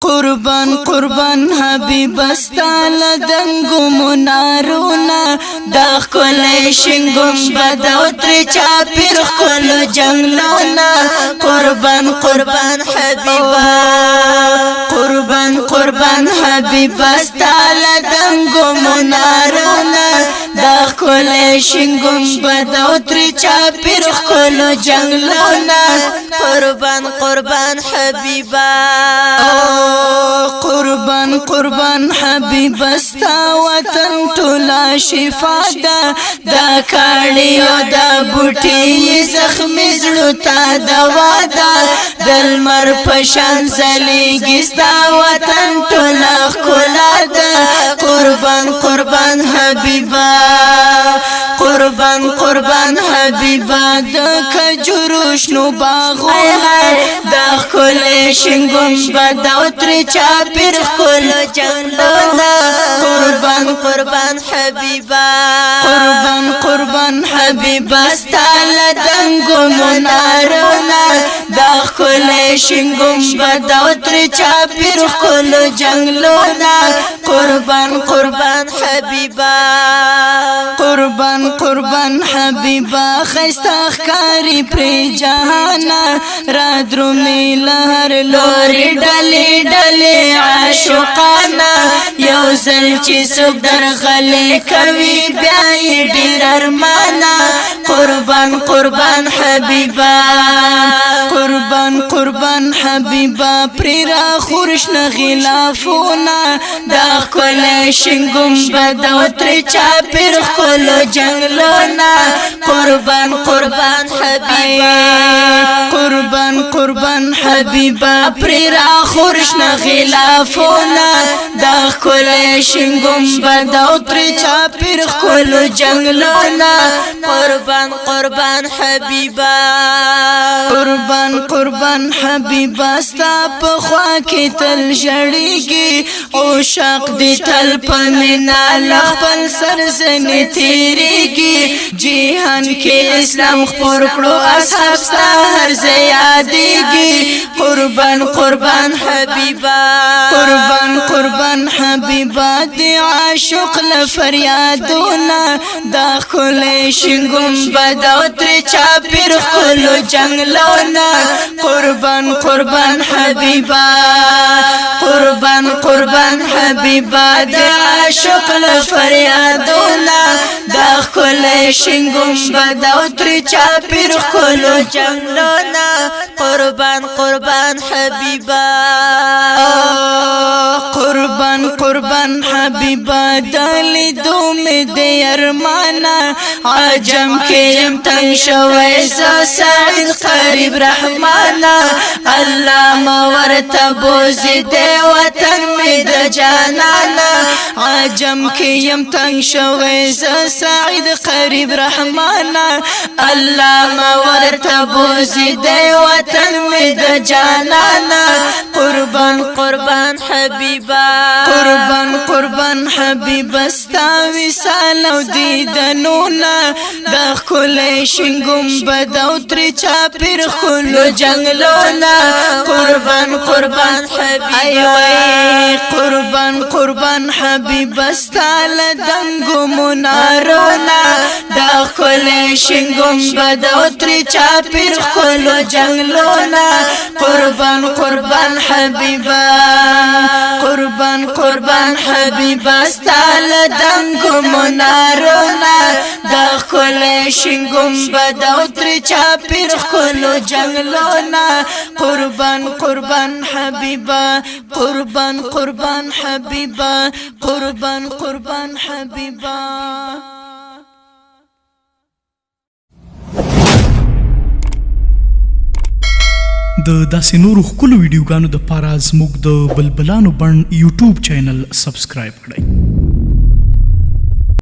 قربان قربان حبیب استا لدنگو منارونا دا خکل شنگم بدو تر چاپیر خکل جنگلونا قربان قربان حبیبا قربان قربان حبیب استا لدنگو منارونا دا خکل شنگم بدو تر چاپیر خکل جنگلونا قربان قربان حبیبا قربان قربان حبیب استا وطن تولا شفا دا کاڑی و دا بوٹی زخمی زلو تا دوا دا دلمر پشان زلیگی ستا وطن تولا خکولا دا قربان قربان حبیبا قربان قربان حبیبا دا کجروش نو باغونا دا خکل شنگم بدو تر چاپیر خکل جنگلونا قربان قربان حبیبا قربان قربان حبیبا ستا لدنگو منارونا دا خکل شنگم بدو تر چاپیر خکل جنگلونا قربان قربان حبیبا قربان قربان حبیبا خیستا خکاری پری جهانا را درومی لهر لوری ڈلی ڈلی عاشقانا یو زل چی سوک در غلی کوي بیائی دیر ارمانا قربان قربان حبیبا قربان قربان حبیبا پری را خورش نغلافونا دا خکل شنگم بدو تر چاپیر خکل جنگلونا قربان قربان حبیبا قربان قربان حبیبا پری را خورش نغلافونا دا خکل شنگم بدو تر چاپیر خکل جنگلونا قربان قربان حبیبا قربان قربان حبیبا ستا پخوا کی تل جڑیگی عشاق دی تل پمینا لخپل سرزنی تیریگی جیہان کی اسلام خپور کڑو اصحاب ستا ہر زیادیگی قربان قربان حبیبا قربان قربان حبیبا دی عاشق لفریادونا دا خکل شنگم بدو تر چاپیر خکل جنگلونا قربان قربان حبیبا قربان قربان حبیبا دی عاشق لفریادونا دا خکل شنگم بدو تر چاپیر خکل جنگلونا قربان قربان حبیبا قربان قربان حبیبا دلی دوم دی ارمانا عجم کیم تنگ شوی سعید قریب رحمانا اللہ مورتا بوزی دی وطن می د جانانا عجم کیم تنگ شوی سعید قریب رحمانا اللہ مورتا بوزی دی وطن می د جانانا قربان قربان حبیبا قربان قربان حبیبا ستا وصال او دیدنونا دا خکل شنگم بدو تر چاپیر خکل جنگلونا قربان قربان حبیبا قربان قربان حبیبا ستا لدنگو منارونا دا خکل شنگم بدو تر چاپیر خکل جنگلونا قربان قربان حبیبا قربان قربان حبیبا ستا لدنگو منارونا دا خکل شنگم بدو تر چاپیر خکل جنگلونا قربان قربان حبیبا قربان قربان حبیبا قربان قربان حبیبا د داسې نورو ښکلو ویډیوګانو دپاره زموږ د بلبلانو بڼ یوټیوب چینل سبسکرایب کړئ.